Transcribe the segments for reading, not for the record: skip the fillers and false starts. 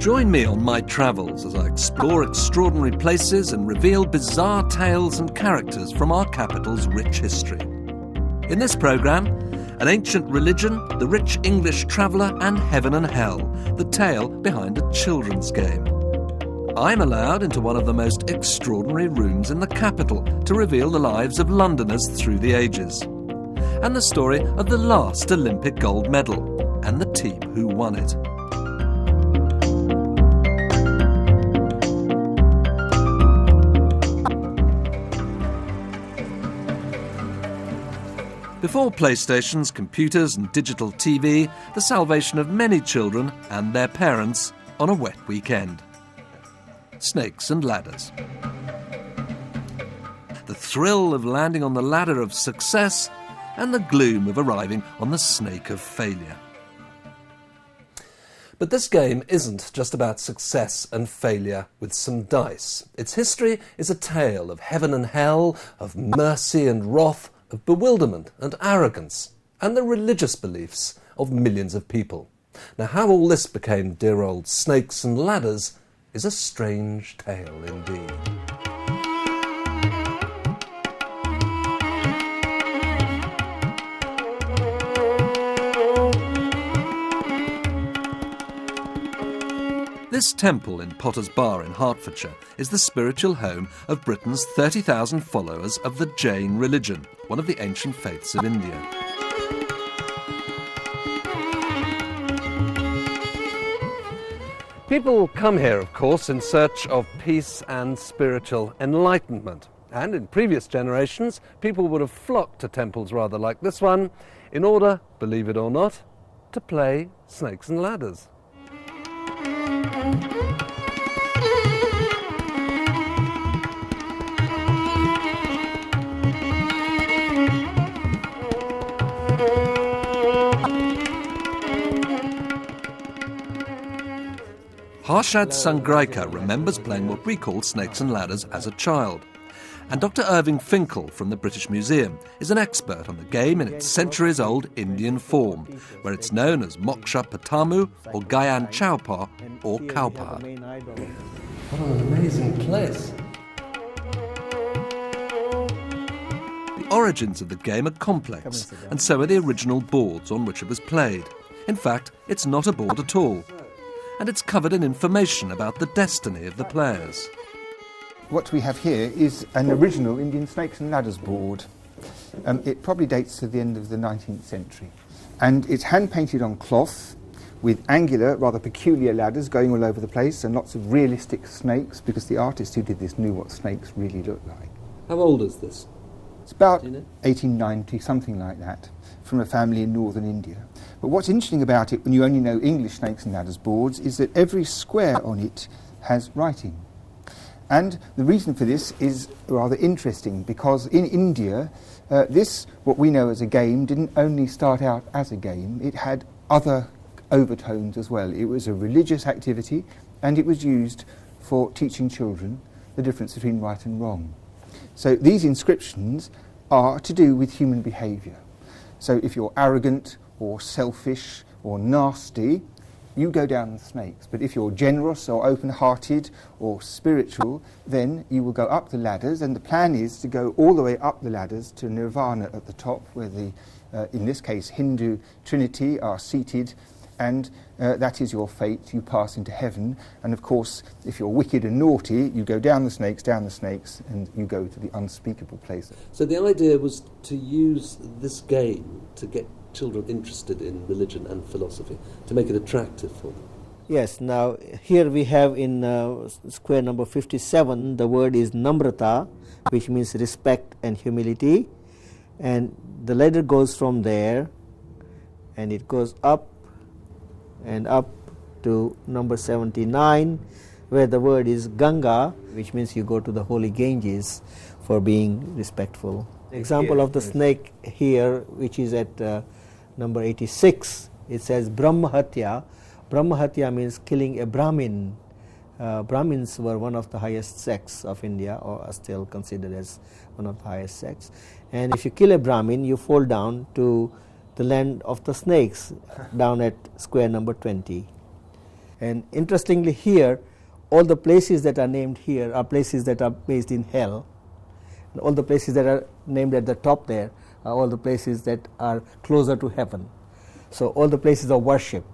Join me on my travels as I explore extraordinary places and reveal bizarre tales and characters from our capital's rich history. In this programme, an ancient religion, the rich English traveller, and heaven and hell, the tale behind a children's game. I'm allowed into one of the most extraordinary rooms in the capital to reveal the lives of Londoners through the ages, and the story of the last Olympic gold medal and the team who won it. Before PlayStations, computers and digital TV, the salvation of many children and their parents on a wet weekend. Snakes and ladders. The thrill of landing on the ladder of success and the gloom of arriving on the snake of failure. But this game isn't just about success and failure with some dice. Its history is a tale of heaven and hell, of mercy and wrath, of bewilderment and arrogance, and the religious beliefs of millions of people. Now, how all this became dear old snakes and ladders is a strange tale indeed. This temple in Potter's Bar in Hertfordshire is the spiritual home of Britain's 30,000 followers of the Jain religion, one of the ancient faiths of India. People come here, of course, in search of peace and spiritual enlightenment. And in previous generations, people would have flocked to temples rather like this one in order, believe it or not, to play snakes and ladders. Harshad Sangraika remembers playing what we call snakes and ladders as a child. And Dr. Irving Finkel from the British Museum is an expert on the game in its centuries-old Indian form, where it's known as Moksha Patamu or Gayan Chowpa or Cowpard. What an amazing place! The origins of the game are complex, and so are the original boards on which it was played. In fact, it's not a board at all, and it's covered in information about the destiny of the players. What we have here is an original Indian snakes and ladders board. It probably dates to the end of the 19th century. And it's hand-painted on cloth with angular, rather peculiar ladders going all over the place and lots of realistic snakes, because the artist who did this knew what snakes really looked like. How old is this? It's about 1890, something like that, from a family in northern India. But what's interesting about it, when you only know English snakes and ladders boards, is that every square on it has writing. And the reason for this is rather interesting, because in India, this, what we know as a game, didn't only start out as a game, it had other overtones as well. It was a religious activity, and it was used for teaching children the difference between right and wrong. So these inscriptions are to do with human behaviour. So if you're arrogant or selfish or nasty, you go down the snakes. But if you're generous or open-hearted or spiritual, then you will go up the ladders, and the plan is to go all the way up the ladders to Nirvana at the top, where the, in this case, Hindu Trinity are seated, and that is your fate. You pass into heaven, and of course, if you're wicked and naughty, you go down the snakes, and you go to the unspeakable place. So the idea was to use this game to get children interested in religion and philosophy, to make it attractive for them. Yes, now here we have in square number 57, the word is namrata, which means respect and humility, and the ladder goes from there and it goes up and up to number 79, where the word is Ganga, which means you go to the holy Ganges for being respectful. Example of the snake here, which is at number 86, it says Brahmahatya. Brahmahatya means killing a Brahmin. Brahmins were one of the highest sects of India, or are still considered as one of the highest sects. And if you kill a Brahmin, you fall down to the land of the snakes, down at square number 20. And interestingly here, all the places that are named here are places that are based in hell. And all the places that are named at the top there are all the places that are closer to heaven. So all the places of worship.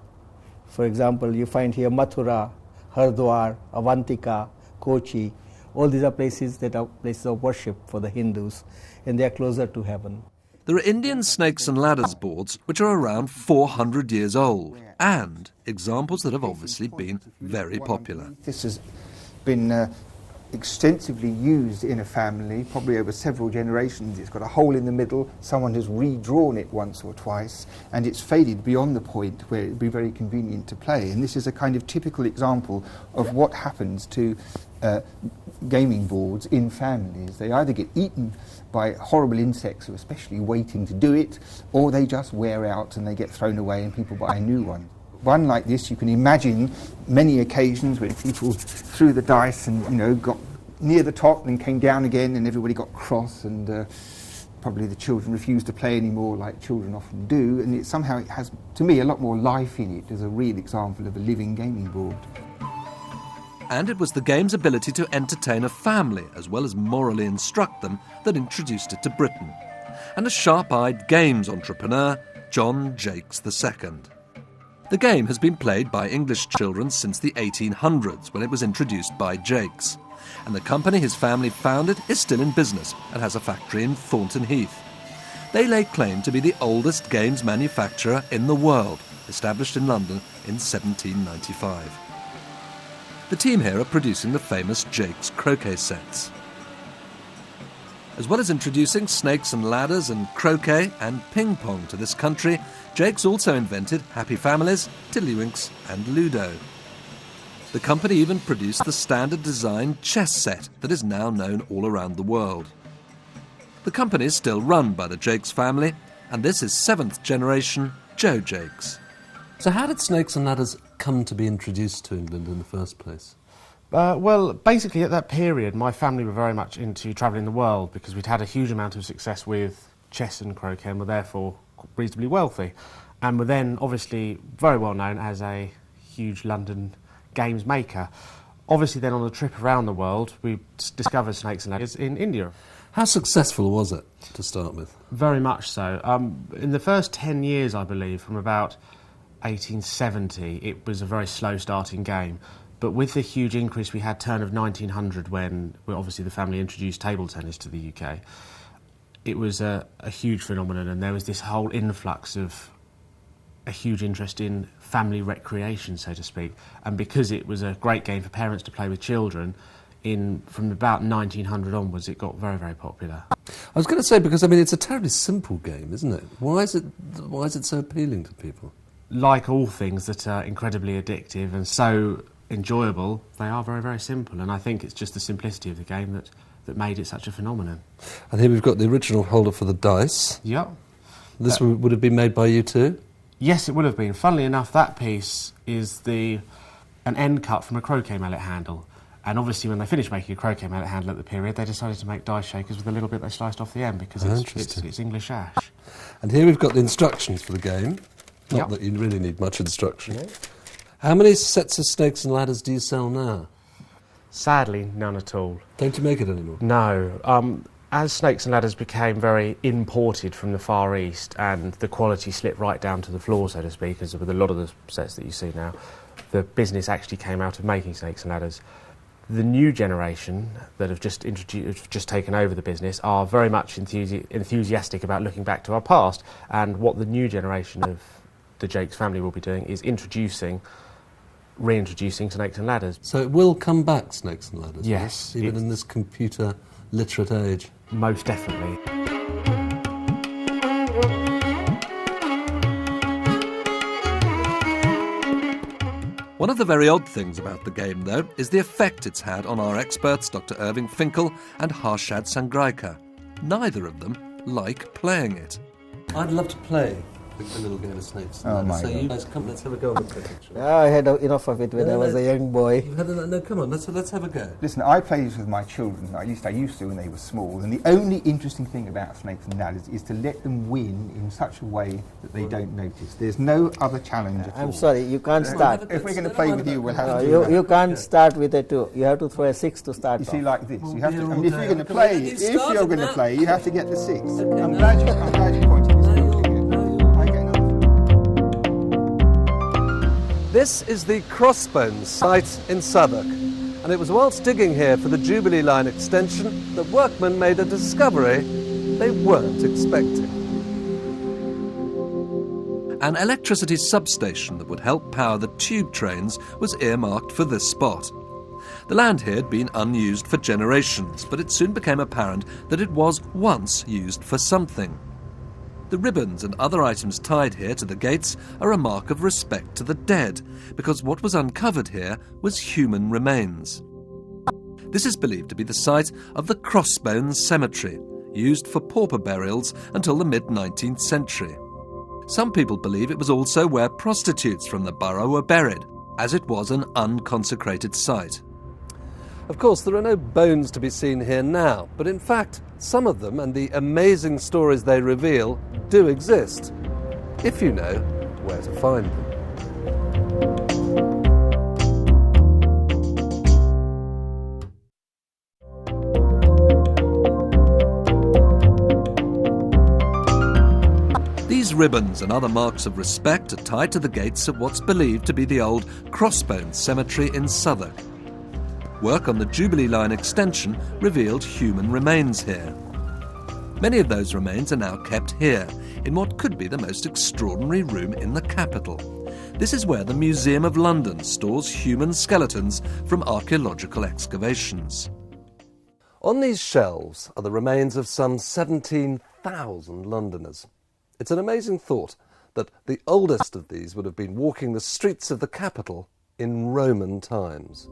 For example, you find here Mathura, Hardwar, Avantika, Kochi. All these are places that are places of worship for the Hindus, and they are closer to heaven. There are Indian snakes and ladders boards which are around 400 years old, and examples that have obviously been very popular. This has been extensively used in a family, probably over several generations. It's got a hole in the middle, someone has redrawn it once or twice, and it's faded beyond the point where it would be very convenient to play. And this is a kind of typical example of what happens to gaming boards in families. They either get eaten by horrible insects who are especially waiting to do it, or they just wear out and they get thrown away and people buy a new one. One like this, you can imagine many occasions when people threw the dice and, got near the top and came down again and everybody got cross, and probably the children refused to play anymore like children often do, and it has, to me, a lot more life in it as a real example of a living gaming board. And it was the game's ability to entertain a family as well as morally instruct them that introduced it to Britain. And a sharp-eyed games entrepreneur, John Jakes II. The game has been played by English children since the 1800s, when it was introduced by Jakes. And the company his family founded is still in business and has a factory in Thornton Heath. They lay claim to be the oldest games manufacturer in the world, established in London in 1795. The team here are producing the famous Jakes croquet sets. As well as introducing snakes and ladders and croquet and ping-pong to this country, Jakes also invented Happy Families, Tiddlywinks and Ludo. The company even produced the standard design chess set that is now known all around the world. The company is still run by the Jakes family, and this is 7th generation Joe Jakes. So how did snakes and ladders come to be introduced to England in the first place? Well, basically at that period my family were very much into travelling the world because we'd had a huge amount of success with chess and croquet and were therefore reasonably wealthy, and were then obviously very well known as a huge London games maker. Obviously then on a trip around the world we discovered snakes and ladders in India. How successful was it to start with? Very much so. In the first 10 years, I believe, from about 1870, it was a very slow starting game. But with the huge increase we had turn of 1900 when obviously the family introduced table tennis to the UK, it was a huge phenomenon, and there was this whole influx of a huge interest in family recreation, so to speak. And because it was a great game for parents to play with children, from about 1900 onwards it got very, very popular. I was going to say, because it's a terribly simple game, isn't it? Why is it so appealing to people? Like all things that are incredibly addictive and so enjoyable, they are very, very simple, and I think it's just the simplicity of the game that made it such a phenomenon. And here we've got the original holder for the dice. Yep. This would have been made by you too? Yes, it would have been. Funnily enough, that piece is an end cut from a croquet mallet handle. And obviously when they finished making a croquet mallet handle at the period, they decided to make dice shakers with a little bit they sliced off the end because it's English ash. And here we've got the instructions for the game. Not that you really need much instruction. No. How many sets of snakes and ladders do you sell now? Sadly, none at all. Don't you make it anymore? No. As snakes and ladders became very imported from the Far East and the quality slipped right down to the floor, so to speak, as with a lot of the sets that you see now, the business actually came out of making snakes and ladders. The new generation that have just taken over the business are very much enthusiastic about looking back to our past, and what the new generation of the Jakes family will be doing is reintroducing snakes and ladders. So it will come back, snakes and ladders? Yes. Even in this computer literate age? Most definitely. One of the very odd things about the game, though, is the effect it's had on our experts, Dr. Irving Finkel and Harshad Sangraikar. Neither of them like playing it. I'd love to play a little game of snakes. Oh, my so God. you guys come, let's have a go on the picture. I had enough of it when I was a young boy. You've had no, come on, let's have a go. Listen, I play this with my children, at least I used to when they were small, and the only interesting thing about snakes and ladders is to let them win in such a way that they don't notice. There's no other challenge at all. I'm sorry, you can't start. If we're going to play with you, we'll have to... You can't start with a 2. You have to throw a 6 to start You off. see, like this. You have to, We'll I be mean, if here you're going to all day. play, You've if you're started going to now. play, you have to get the 6. Okay, I'm now- glad you pointed this out. I get enough. This is the Crossbones site in Southwark, and it was whilst digging here for the Jubilee Line extension that workmen made a discovery they weren't expecting. An electricity substation that would help power the tube trains was earmarked for this spot. The land here had been unused for generations, but it soon became apparent that it was once used for something. The ribbons and other items tied here to the gates are a mark of respect to the dead, because what was uncovered here was human remains. This is believed to be the site of the Crossbones Cemetery, used for pauper burials until the mid-19th century. Some people believe it was also where prostitutes from the borough were buried, as it was an unconsecrated site. Of course, there are no bones to be seen here now, but in fact, some of them and the amazing stories they reveal do exist, if you know where to find them. These ribbons and other marks of respect are tied to the gates of what's believed to be the old Crossbones Cemetery in Southwark. Work on the Jubilee Line extension revealed human remains here. Many of those remains are now kept here, in what could be the most extraordinary room in the capital. This is where the Museum of London stores human skeletons from archaeological excavations. On these shelves are the remains of some 17,000 Londoners. It's an amazing thought that the oldest of these would have been walking the streets of the capital in Roman times.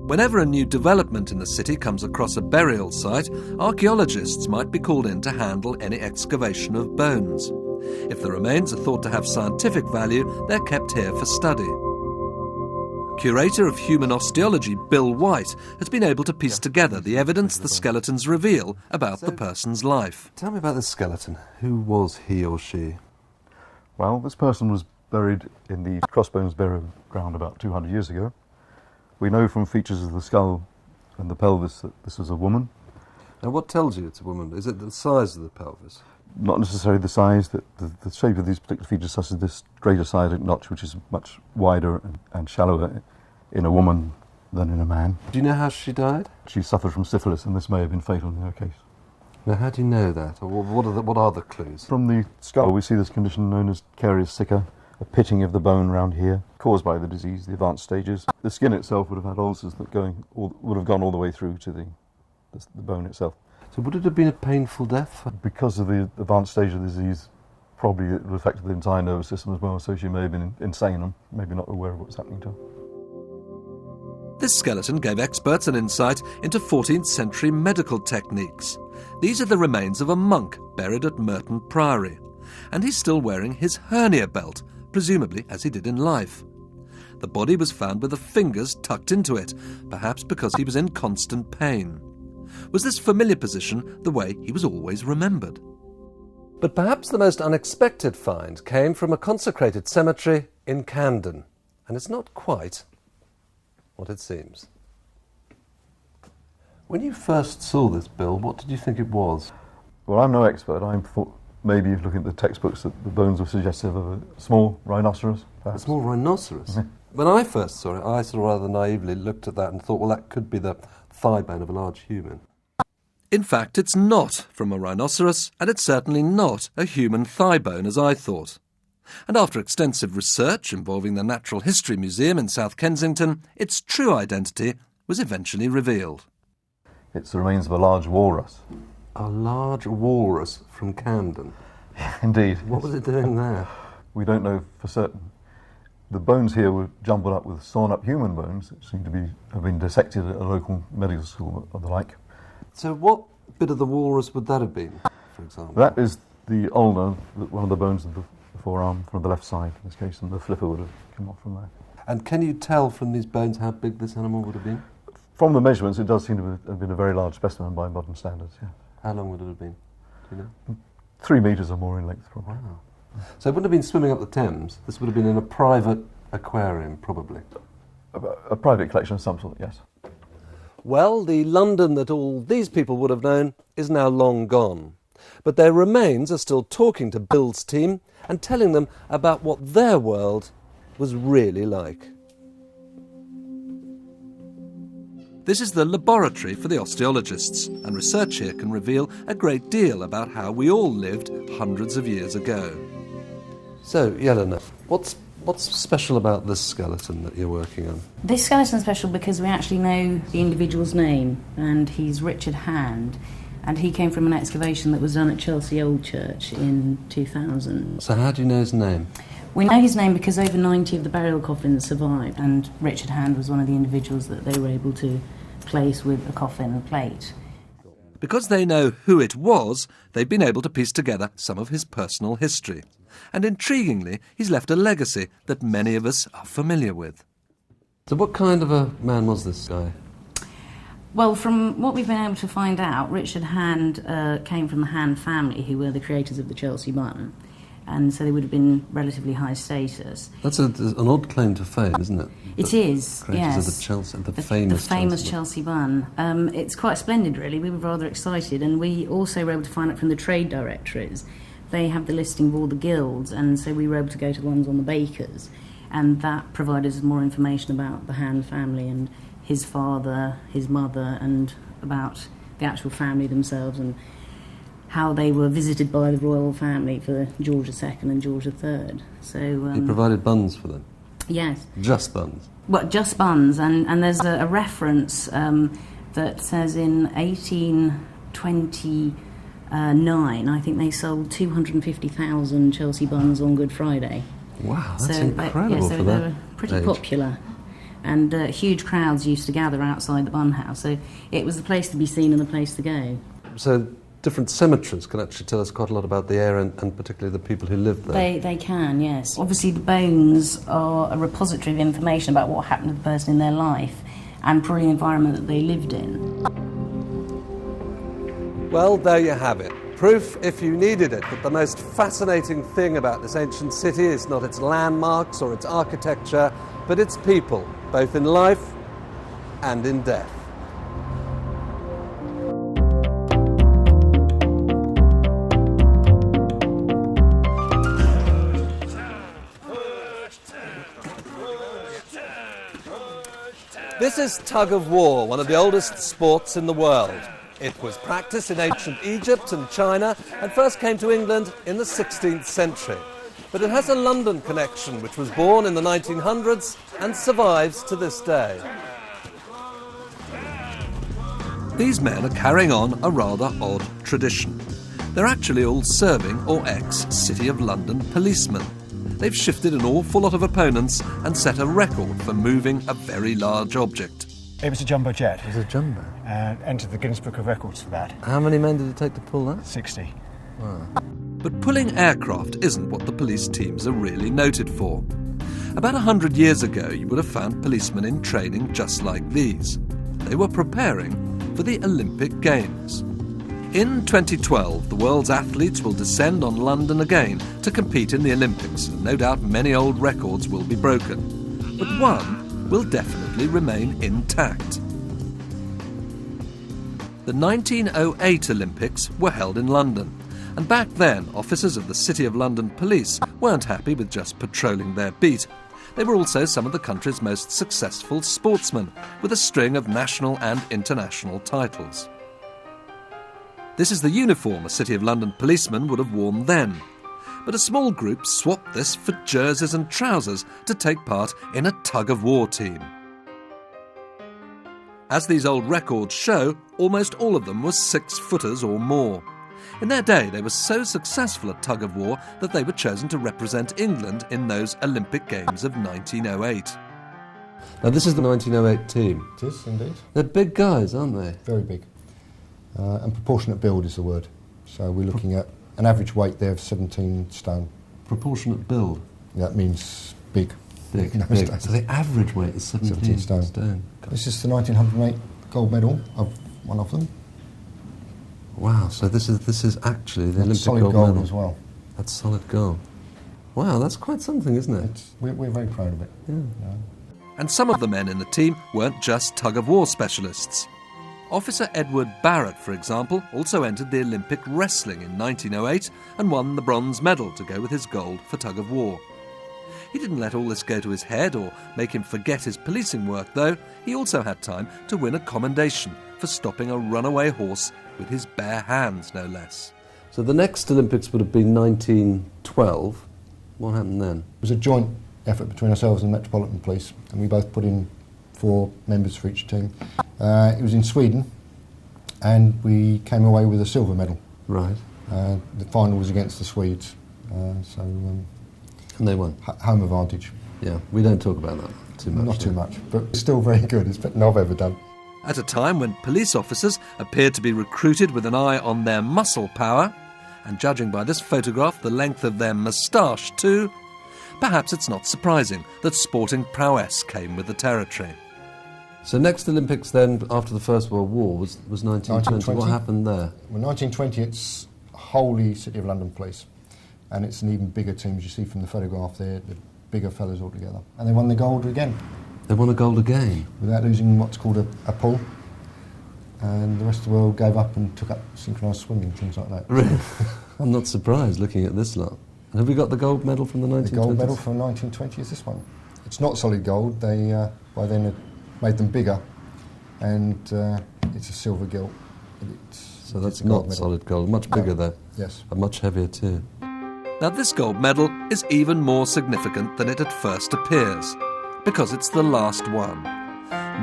Whenever a new development in the city comes across a burial site, archaeologists might be called in to handle any excavation of bones. If the remains are thought to have scientific value, they're kept here for study. Curator of human osteology Bill White has been able to piece together the evidence the skeletons reveal about the person's life. Tell me about this skeleton. Who was he or she? Well, this person was buried in the Crossbones burial ground about 200 years ago. We know from features of the skull and the pelvis that this was a woman. Now, what tells you it's a woman? Is it the size of the pelvis? Not necessarily the size, the shape of these particular features, such as this greater sciatic notch, which is much wider and shallower in a woman than in a man. Do you know how she died? She suffered from syphilis, and this may have been fatal in her case. Now, how do you know that? Or what are the clues? From the skull, we see this condition known as carious sicca, a pitting of the bone round here, caused by the disease, the advanced stages. The skin itself would have had ulcers that would have gone all the way through to the bone itself. So would it have been a painful death? Because of the advanced stage of the disease, probably it affected the entire nervous system as well, so she may have been insane and maybe not aware of what was happening to her. This skeleton gave experts an insight into 14th century medical techniques. These are the remains of a monk buried at Merton Priory, and he's still wearing his hernia belt, presumably as he did in life. The body was found with the fingers tucked into it, perhaps because he was in constant pain. Was this familiar position the way he was always remembered? But perhaps the most unexpected find came from a consecrated cemetery in Camden, and it's not quite what it seems. When you first saw this, Bill, what did you think it was? Well, I'm no expert. I thought maybe looking at the textbooks that the bones were suggestive of a small rhinoceros, perhaps. A small rhinoceros? When I first saw it, I sort of rather naively looked at that and thought, well, that could be the thigh bone of a large human. In fact, it's not from a rhinoceros, and it's certainly not a human thigh bone, as I thought. And after extensive research involving the Natural History Museum in South Kensington, its true identity was eventually revealed. It's the remains of a large walrus. A large walrus from Camden? Indeed. What was it doing there? We don't know for certain. The bones here were jumbled up with sawn-up human bones that seem to have been dissected at a local medical school or the like. So what bit of the walrus would that have been, for example? That is the ulnar, one of the bones of the forearm from the left side in this case, and the flipper would have come off from there. And can you tell from these bones how big this animal would have been? From the measurements, it does seem to have been a very large specimen by modern standards, yeah. How long would it have been? Do you know? 3 metres or more in length, probably. Wow. So it wouldn't have been swimming up the Thames. This would have been in a private aquarium, probably. A private collection of some sort, yes. Well, the London that all these people would have known is now long gone. But their remains are still talking to Bill's team and telling them about what their world was really like. This is the laboratory for the osteologists, and research here can reveal a great deal about how we all lived hundreds of years ago. So, Jelena, what's special about this skeleton that you're working on? This skeleton's special because we actually know the individual's name, and he's Richard Hand, and he came from an excavation that was done at Chelsea Old Church in 2000. So how do you know his name? We know his name because over 90 of the burial coffins survived, and Richard Hand was one of the individuals that they were able to place with a coffin and plate. Because they know who it was, they've been able to piece together some of his personal history. And intriguingly, he's left a legacy that many of us are familiar with. So what kind of a man was this guy? Well, from what we've been able to find out, Richard Hand came from the Hand family, who were the creators of the Chelsea bun, and so they would have been relatively high status. That's an odd claim to fame, isn't it? It is, creators yes. of the Chelsea, the famous Chelsea bun. It's quite splendid, really. We were rather excited, and we also were able to find out from the trade directories. They have the listing of all the guilds, and so we were able to go to the ones on the bakers, and that provided us more information about the Hand family and his father, his mother, and about the actual family themselves and how they were visited by the royal family for George II and George III. So he provided buns for them? Yes. Just buns? Well, just buns, and there's a reference that says in 1829, I think they sold 250,000 Chelsea buns on Good Friday. Wow, that's incredible for they that were pretty age. Popular. And huge crowds used to gather outside the bun house, so it was the place to be seen and the place to go. So different cemeteries can actually tell us quite a lot about the area and particularly the people who lived there. They can, yes. Obviously the bones are a repository of information about what happened to the person in their life and probably the environment that they lived in. Well, there you have it. Proof, if you needed it, that the most fascinating thing about this ancient city is not its landmarks or its architecture, but its people, both in life and in death. This is tug-of-war, one of the oldest sports in the world. It was practiced in ancient Egypt and China and first came to England in the 16th century. But it has a London connection, which was born in the 1900s and survives to this day. These men are carrying on a rather odd tradition. They're actually all serving or ex-City of London policemen. They've shifted an awful lot of opponents and set a record for moving a very large object. It was a jumbo jet. It was a jumbo? And entered the Guinness Book of Records for that. How many men did it take to pull that? 60. Wow. But pulling aircraft isn't what the police teams are really noted for. About 100 years ago, you would have found policemen in training just like these. They were preparing for the Olympic Games. In 2012, the world's athletes will descend on London again to compete in the Olympics, and no doubt many old records will be broken. But one will definitely remain intact. The 1908 Olympics were held in London. And back then, officers of the City of London Police weren't happy with just patrolling their beat. They were also some of the country's most successful sportsmen, with a string of national and international titles. This is the uniform a City of London policeman would have worn then. But a small group swapped this for jerseys and trousers to take part in a tug-of-war team. As these old records show, almost all of them were 6-footers or more. In their day, they were so successful at tug-of-war that they were chosen to represent England in those Olympic Games of 1908. Now, this is the 1908 team. It is, indeed. They're big guys, aren't they? Very big. And proportionate build is the word. So we're looking at an average weight there of 17 stone. Proportionate build. That means big. Big, in those big. days. So the average weight is 17 stone. This is the 1908 gold medal of one of them. Wow, so this is actually the Olympic solid gold gold medal. as well. That's solid gold. Wow, that's quite something, isn't it? We're very proud of it. Yeah. And some of the men in the team weren't just tug-of-war specialists. Officer Edward Barrett, for example, also entered the Olympic wrestling in 1908 and won the bronze medal to go with his gold for tug-of-war. He didn't let all this go to his head or make him forget his policing work, though. He also had time to win a commendation for stopping a runaway horse with his bare hands, no less. So the next Olympics would have been 1912. What happened then? It was a joint effort between ourselves and the Metropolitan Police, and we both put in 4 members for each team. It was in Sweden, and we came away with a silver medal. Right. The final was against the Swedes, And they won. Home advantage. Yeah, we don't talk about that too much. Not too much, but it's still very good. It's better than I've ever done. At a time when police officers appeared to be recruited with an eye on their muscle power, and judging by this photograph the length of their moustache too, perhaps it's not surprising that sporting prowess came with the territory. So next Olympics then, after the First World War, was 1920. What happened there? Well, 1920, it's wholly City of London police, and it's an even bigger team, as you see from the photograph there, the bigger fellas altogether. And they won the gold again. They won a gold again? Without losing what's called a pull. And the rest of the world gave up and took up synchronised swimming, things like that. Really? I'm not surprised looking at this lot. And have we got the gold medal from the 1920s? The gold medal from 1920 is this one. It's not solid gold. They by then had made them bigger, and it's a silver gilt. So that's not solid gold. Much bigger though. Yes. And much heavier too. Now this gold medal is even more significant than it at first appears, because it's the last one.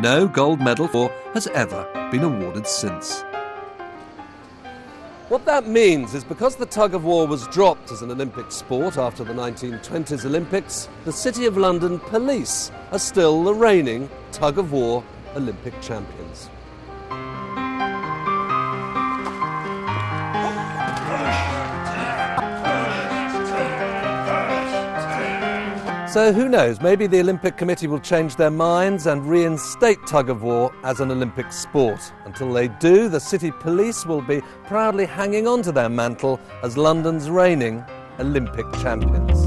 No gold medal has ever been awarded since. What that means is because the tug-of-war was dropped as an Olympic sport after the 1920s Olympics, the City of London police are still the reigning tug-of-war Olympic champions. So who knows, maybe the Olympic Committee will change their minds and reinstate tug-of-war as an Olympic sport. Until they do, the City Police will be proudly hanging on to their mantle as London's reigning Olympic champions.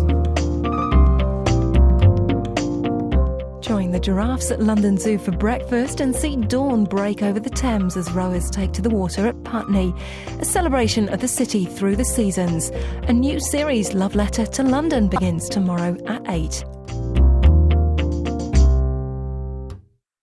Join the giraffes at London Zoo for breakfast and see dawn break over the Thames as rowers take to the water at Putney. A celebration of the city through the seasons. A new series, Love Letter to London, begins tomorrow at 8.